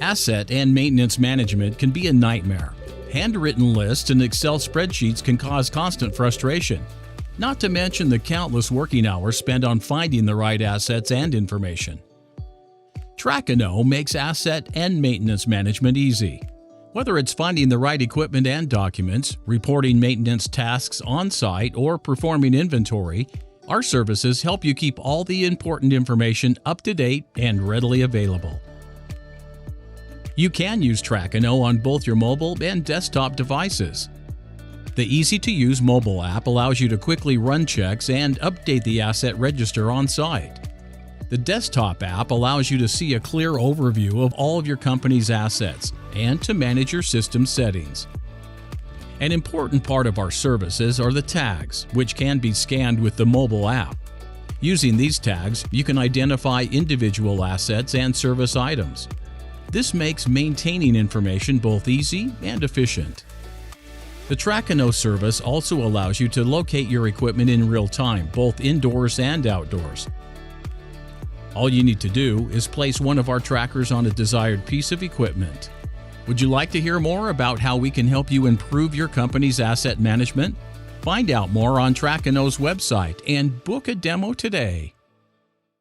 Asset and maintenance management can be a nightmare. Handwritten lists and Excel spreadsheets can cause constant frustration, not to mention the countless working hours spent on finding the right assets and information. Trackinno makes asset and maintenance management easy. Whether it's finding the right equipment and documents, reporting maintenance tasks on-site, or performing inventory, our services help you keep all the important information up to date and readily available. You can use Trackinno on both your mobile and desktop devices. The easy-to-use mobile app allows you to quickly run checks and update the asset register on-site. The desktop app allows you to see a clear overview of all of your company's assets and to manage your system settings. An important part of our services are the tags, which can be scanned with the mobile app. Using these tags, you can identify individual assets and service items. This makes maintaining information both easy and efficient. The Trackinno service also allows you to locate your equipment in real time, both indoors and outdoors. All you need to do is place one of our trackers on a desired piece of equipment. Would you like to hear more about how we can help you improve your company's asset management? Find out more on Trackinno's website and book a demo today.